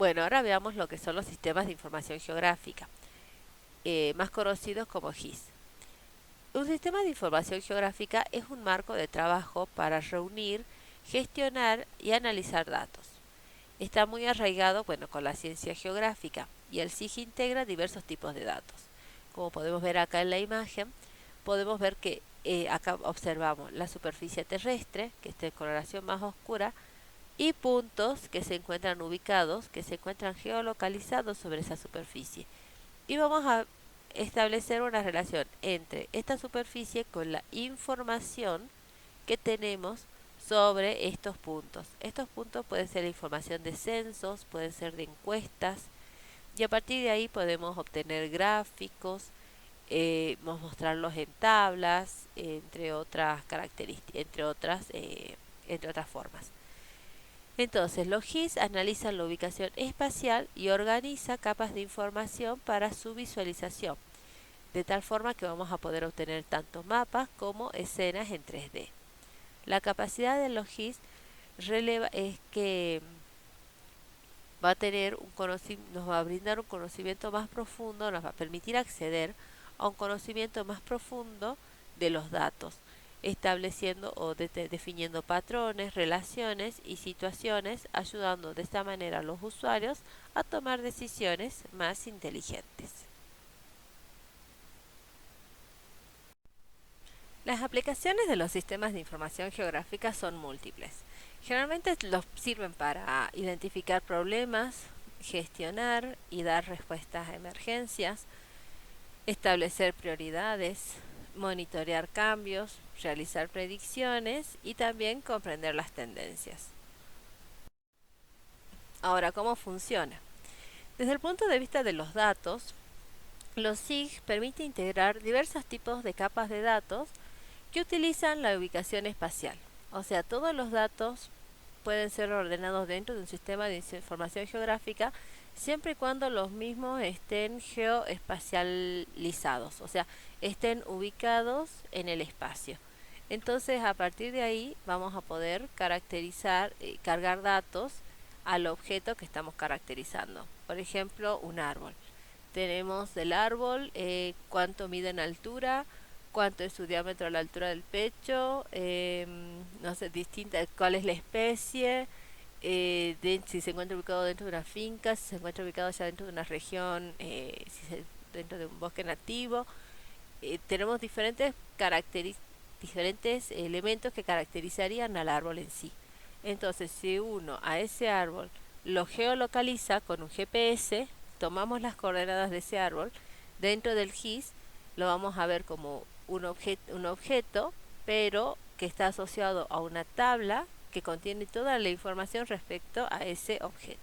Bueno, ahora veamos lo que son los sistemas de información geográfica, más conocidos como GIS. Un sistema de información geográfica es un marco de trabajo para reunir, gestionar y analizar datos. Está muy arraigado, con la ciencia geográfica, y el SIG integra diversos tipos de datos. Como podemos ver acá en la imagen, podemos ver que acá observamos la superficie terrestre, que está en coloración más oscura, y puntos que se encuentran ubicados, que se encuentran geolocalizados sobre esa superficie. Y vamos a establecer una relación entre esta superficie con la información que tenemos sobre estos puntos. Estos puntos pueden ser información de censos, pueden ser de encuestas, y a partir de ahí podemos obtener gráficos, mostrarlos en tablas, entre otras características, entre otras formas. Entonces, los GIS analizan la ubicación espacial y organiza capas de información para su visualización, de tal forma que vamos a poder obtener tanto mapas como escenas en 3D. La capacidad de los GIS es que nos va a brindar un conocimiento más profundo, nos va a permitir acceder a un conocimiento más profundo de los datos, estableciendo o definiendo patrones, relaciones y situaciones, ayudando de esta manera a los usuarios a tomar decisiones más inteligentes. Las aplicaciones de los sistemas de información geográfica son múltiples. Generalmente los sirven para identificar problemas, gestionar y dar respuestas a emergencias, establecer prioridades, monitorear cambios, realizar predicciones y también comprender las tendencias. Ahora, ¿cómo funciona? Desde el punto de vista de los datos, los SIG permiten integrar diversos tipos de capas de datos que utilizan la ubicación espacial. O sea, todos los datos pueden ser ordenados dentro de un sistema de información geográfica siempre y cuando los mismos estén geoespacializados, o sea, estén ubicados en el espacio. Entonces, a partir de ahí vamos a poder cargar datos al objeto que estamos caracterizando. Por ejemplo, un árbol. Tenemos del árbol cuánto mide en altura, cuánto es su diámetro a la altura del pecho, no sé, cuál es la especie, si se encuentra ubicado dentro de una finca, si se encuentra ubicado ya dentro de una región, dentro de un bosque nativo. Tenemos diferentes elementos que caracterizarían al árbol en sí. Entonces, si uno a ese árbol lo geolocaliza con un GPS, tomamos las coordenadas de ese árbol, dentro del GIS lo vamos a ver como un objeto, pero que está asociado a una tabla que contiene toda la información respecto a ese objeto.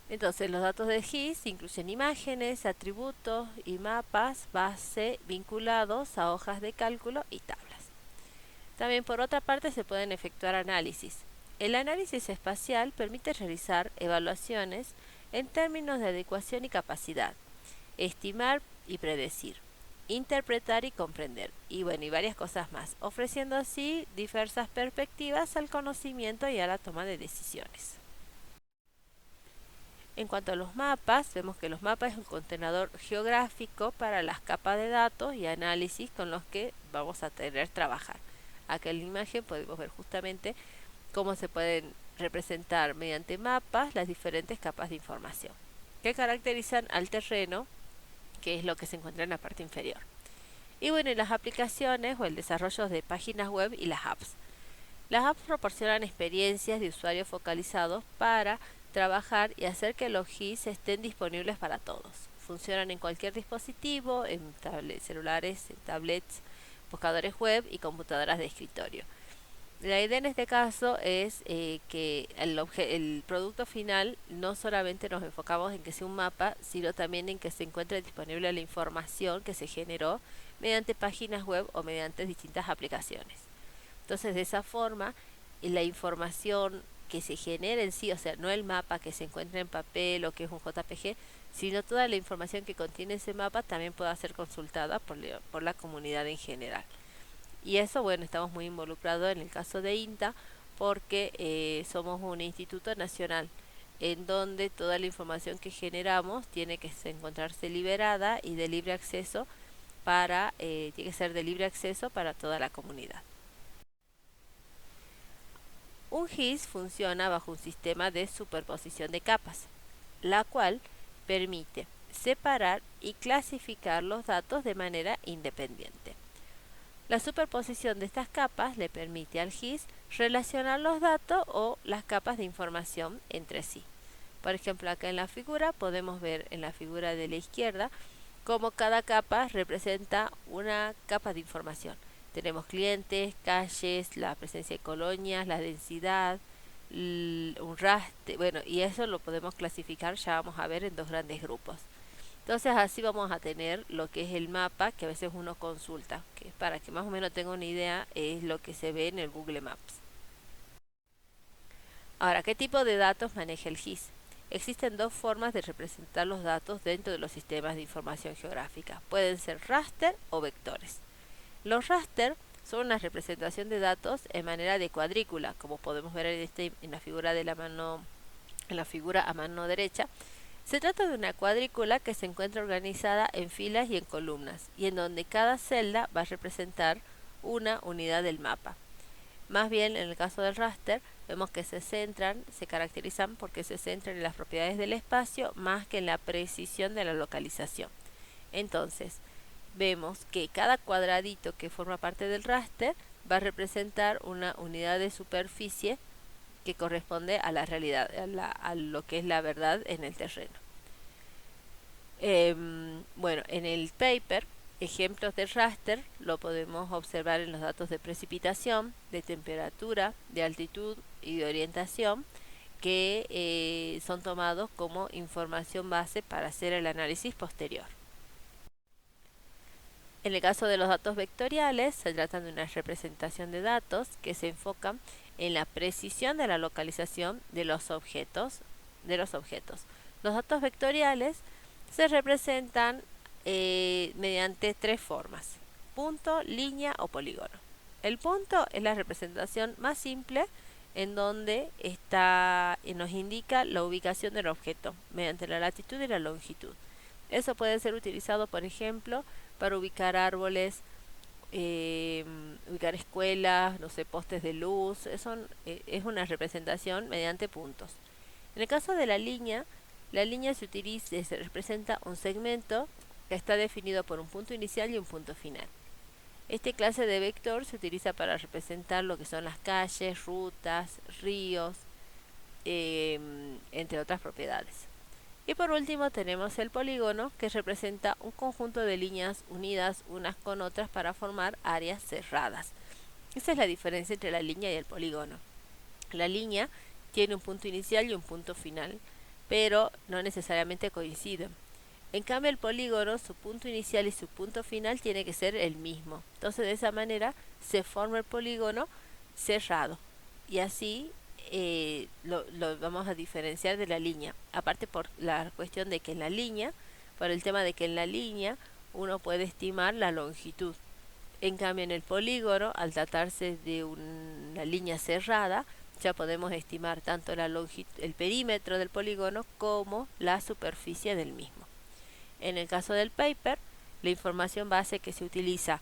Entonces, los datos de GIS incluyen imágenes, atributos y mapas base vinculados a hojas de cálculo y tablas. También, por otra parte, se pueden efectuar análisis. El análisis espacial permite realizar evaluaciones en términos de adecuación y capacidad, estimar y predecir, interpretar y comprender, y varias cosas más, ofreciendo así diversas perspectivas al conocimiento y a la toma de decisiones. En cuanto a los mapas, vemos que los mapas es un contenedor geográfico para las capas de datos y análisis con los que vamos a tener que trabajar. Acá en la imagen podemos ver justamente cómo se pueden representar mediante mapas las diferentes capas de información que caracterizan al terreno, que es lo que se encuentra en la parte inferior. Y las aplicaciones o el desarrollo de páginas web y las apps. Las apps proporcionan experiencias de usuarios focalizados para trabajar y hacer que los GIS estén disponibles para todos. Funcionan en cualquier dispositivo, en celulares, en tablets, buscadores web y computadoras de escritorio. La idea en este caso es que el producto final no solamente nos enfocamos en que sea un mapa, sino también en que se encuentre disponible la información que se generó mediante páginas web o mediante distintas aplicaciones. Entonces, de esa forma, la información que se genera en sí, o sea, no el mapa que se encuentra en papel o que es un JPG, sino toda la información que contiene ese mapa también pueda ser consultada por la comunidad en general. Y eso, estamos muy involucrados en el caso de INTA porque somos un instituto nacional en donde toda la información que generamos tiene que encontrarse liberada y de libre acceso tiene que ser de libre acceso para toda la comunidad. Un GIS funciona bajo un sistema de superposición de capas, la cual permite separar y clasificar los datos de manera independiente. La superposición de estas capas le permite al GIS relacionar los datos o las capas de información entre sí. Por ejemplo, acá en la figura podemos ver en la figura de la izquierda cómo cada capa representa una capa de información. Tenemos clientes, calles, la presencia de colonias, la densidad, un raster, bueno, y eso lo podemos clasificar, ya vamos a ver, en dos grandes grupos. Entonces así vamos a tener lo que es el mapa que a veces uno consulta, que para que más o menos tenga una idea es lo que se ve en el Google Maps. Ahora, ¿qué tipo de datos maneja el GIS? Existen dos formas de representar los datos dentro de los sistemas de información geográfica. Pueden ser raster o vectores. Los raster son una representación de datos en manera de cuadrícula, como podemos ver en la figura de la mano, en la figura a mano derecha. Se trata de una cuadrícula que se encuentra organizada en filas y en columnas, y en donde cada celda va a representar una unidad del mapa. Más bien, en el caso del raster, vemos que se caracterizan porque se centran en las propiedades del espacio más que en la precisión de la localización. Entonces, vemos que cada cuadradito que forma parte del raster va a representar una unidad de superficie que corresponde a la realidad, a lo que es la verdad en el terreno. Bueno, en el paper, ejemplos de raster lo podemos observar en los datos de precipitación, de temperatura, de altitud y de orientación, que son tomados como información base para hacer el análisis posterior. En el caso de los datos vectoriales, se trata de una representación de datos que se enfocan en la precisión de la localización de los objetos. Los datos vectoriales se representan mediante tres formas: punto, línea o polígono. El punto es la representación más simple, en donde nos indica la ubicación del objeto mediante la latitud y la longitud. Eso puede ser utilizado, por ejemplo, para ubicar árboles, ubicar escuelas, no sé, postes de luz. Es una representación mediante puntos. En el caso de la línea se representa un segmento que está definido por un punto inicial y un punto final. Este clase de vector se utiliza para representar lo que son las calles, rutas, ríos, entre otras propiedades. Y por último tenemos el polígono, que representa un conjunto de líneas unidas unas con otras para formar áreas cerradas. Esa es la diferencia entre la línea y el polígono. La línea tiene un punto inicial y un punto final, pero no necesariamente coinciden. En cambio, el polígono, su punto inicial y su punto final tiene que ser el mismo. Entonces, de esa manera se forma el polígono cerrado. Y así lo vamos a diferenciar de la línea. Aparte, por la cuestión de que por el tema de que en la línea uno puede estimar la longitud. En cambio, en el polígono, al tratarse de una línea cerrada, ya podemos estimar tanto el perímetro del polígono como la superficie del mismo. En el caso del paper, la información base que se utiliza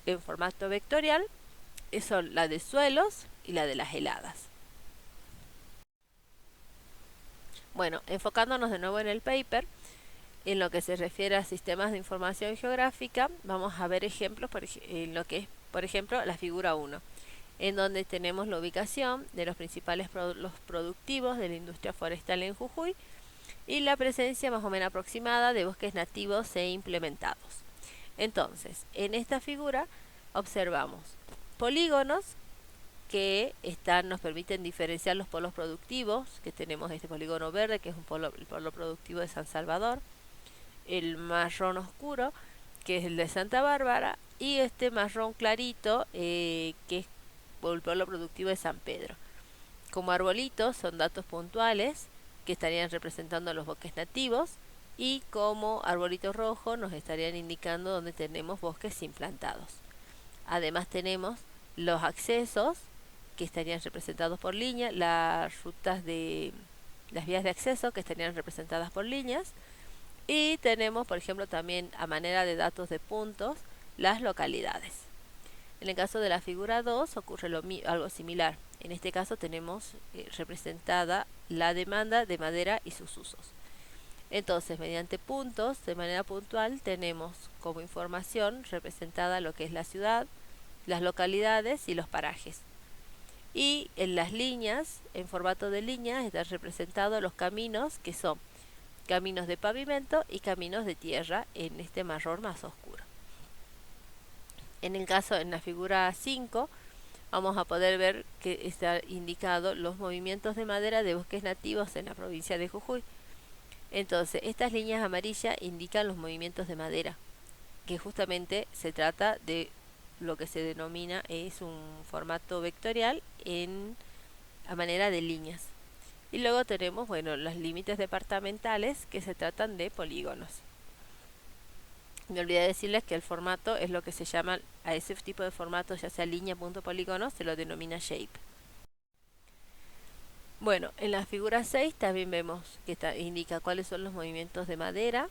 en formato vectorial son la de suelos y la de las heladas. Bueno, enfocándonos de nuevo en el paper, en lo que se refiere a sistemas de información geográfica, vamos a ver ejemplos en lo que es, por ejemplo, la figura 1, en donde tenemos la ubicación de los principales los productivos de la industria forestal en Jujuy y la presencia más o menos aproximada de bosques nativos e implementados. Entonces, en esta figura observamos polígonos que nos permiten diferenciar los polos productivos, que tenemos este polígono verde, que es el polo productivo de San Salvador, el marrón oscuro, que es el de Santa Bárbara, y este marrón clarito, que es el polo productivo de San Pedro. Como arbolitos son datos puntuales que estarían representando los bosques nativos, y como arbolito rojo nos estarían indicando donde tenemos bosques implantados. Además tenemos los accesos, que estarían representados por línea, las rutas de las vías de acceso que estarían representadas por líneas. Y tenemos, por ejemplo, también a manera de datos de puntos, las localidades. En el caso de la figura 2 ocurre algo similar. En este caso tenemos representada la demanda de madera y sus usos. Entonces, mediante puntos, de manera puntual, tenemos como información representada lo que es la ciudad, las localidades y los parajes. Y en las líneas, en formato de líneas, están representados los caminos, que son caminos de pavimento y caminos de tierra en este marrón más oscuro. En el caso, en la figura 5, vamos a poder ver que está indicado los movimientos de madera de bosques nativos en la provincia de Jujuy. Entonces, estas líneas amarillas indican los movimientos de madera, que justamente se trata de lo que se denomina, es un formato vectorial a manera de líneas. Y luego tenemos, bueno, los límites departamentales, que se tratan de polígonos. Me olvidé decirles que el formato es lo que se llama, a ese tipo de formato, ya sea línea, punto, polígono, se lo denomina shape. Bueno, en la figura 6 también vemos que indica cuáles son los movimientos de madera,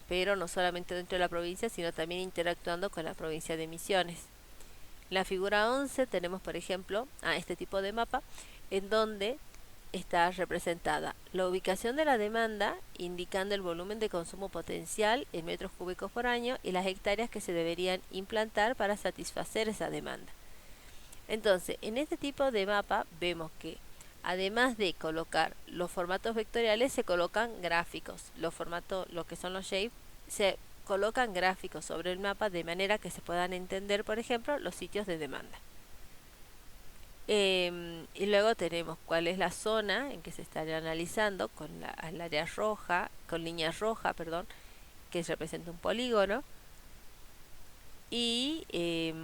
pero no solamente dentro de la provincia, sino también interactuando con la provincia de Misiones. En la figura 11 tenemos, por ejemplo, este tipo de mapa, en donde está representada la ubicación de la demanda, indicando el volumen de consumo potencial en metros cúbicos por año y las hectáreas que se deberían implantar para satisfacer esa demanda. Entonces, en este tipo de mapa vemos que además de colocar los formatos vectoriales, se colocan gráficos. Los formatos, lo que son los shapes, se colocan gráficos sobre el mapa de manera que se puedan entender, por ejemplo, los sitios de demanda. Y luego tenemos cuál es la zona en que se estaría analizando con el área roja, con línea roja, perdón, que representa un polígono. Y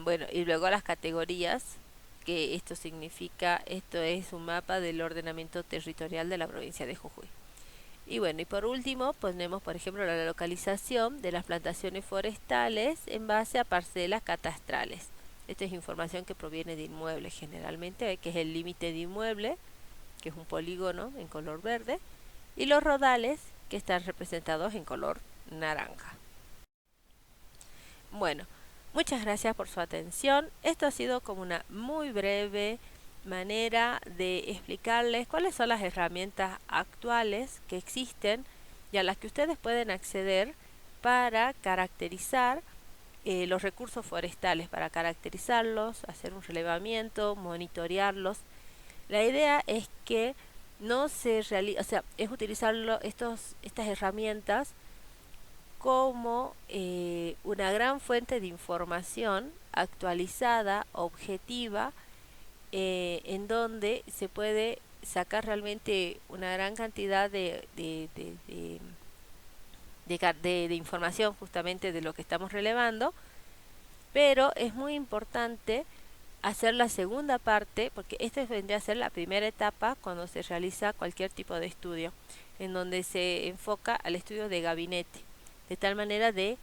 bueno, y luego las categorías, que esto significa, esto es un mapa del ordenamiento territorial de la provincia de Jujuy. Y bueno, y por último ponemos, por ejemplo, la localización de las plantaciones forestales en base a parcelas catastrales. Esta es información que proviene de inmuebles generalmente, que es el límite de inmueble, que es un polígono en color verde, y los rodales, que están representados en color naranja. Bueno, muchas gracias por su atención. Esto ha sido como una muy breve manera de explicarles cuáles son las herramientas actuales que existen y a las que ustedes pueden acceder para caracterizar los recursos forestales, para caracterizarlos, hacer un relevamiento, monitorearlos. La idea es que no se realiza, o sea, es utilizar estas herramientas como una gran fuente de información actualizada, objetiva, en donde se puede sacar realmente una gran cantidad de información justamente de lo que estamos relevando, pero es muy importante hacer la segunda parte, porque esta vendría a ser la primera etapa cuando se realiza cualquier tipo de estudio, en donde se enfoca al estudio de gabinete, de tal manera de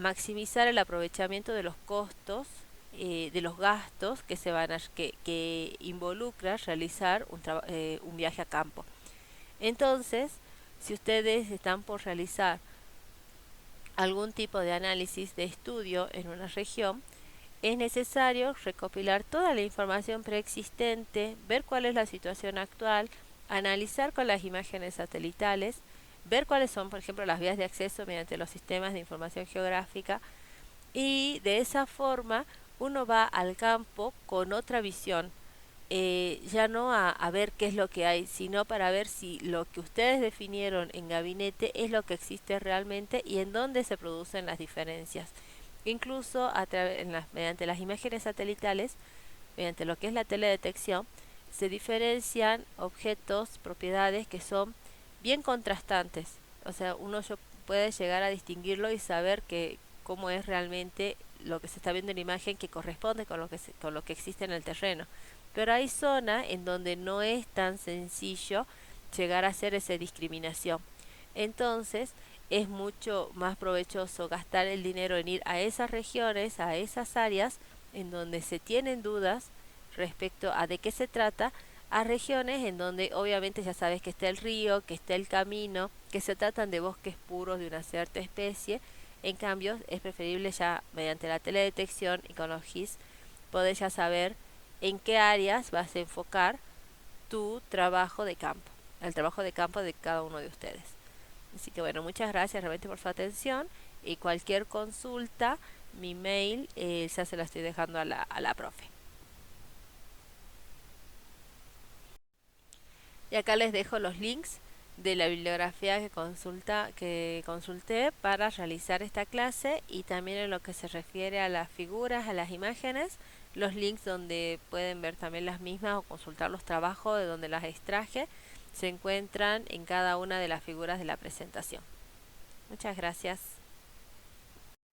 maximizar el aprovechamiento de los costos, de los gastos que se van que involucra realizar un viaje a campo. Entonces, si ustedes están por realizar algún tipo de análisis de estudio en una región, es necesario recopilar toda la información preexistente, ver cuál es la situación actual, analizar con las imágenes satelitales, ver cuáles son, por ejemplo, las vías de acceso mediante los sistemas de información geográfica, y de esa forma uno va al campo con otra visión, ya no a ver qué es lo que hay, sino para ver si lo que ustedes definieron en gabinete es lo que existe realmente y en dónde se producen las diferencias. Incluso mediante las imágenes satelitales, mediante lo que es la teledetección, se diferencian objetos, propiedades que son bien contrastantes. O sea, uno puede llegar a distinguirlo y saber cómo es realmente lo que se está viendo en la imagen, que corresponde con lo que existe en el terreno. Pero hay zonas en donde no es tan sencillo llegar a hacer esa discriminación. Entonces, es mucho más provechoso gastar el dinero en ir a esas regiones, a esas áreas en donde se tienen dudas respecto a de qué se trata, a regiones en donde obviamente ya sabes que está el río, que está el camino, que se tratan de bosques puros de una cierta especie. En cambio, es preferible ya mediante la teledetección y con los GIS poder ya saber en qué áreas vas a enfocar tu trabajo de campo, el trabajo de campo de cada uno de ustedes. Así que bueno, muchas gracias realmente por su atención y cualquier consulta, mi mail ya se la estoy dejando a la profe. Y acá les dejo los links de la bibliografía que consulté para realizar esta clase, y también en lo que se refiere a las figuras, a las imágenes, los links donde pueden ver también las mismas o consultar los trabajos de donde las extraje se encuentran en cada una de las figuras de la presentación. Muchas gracias.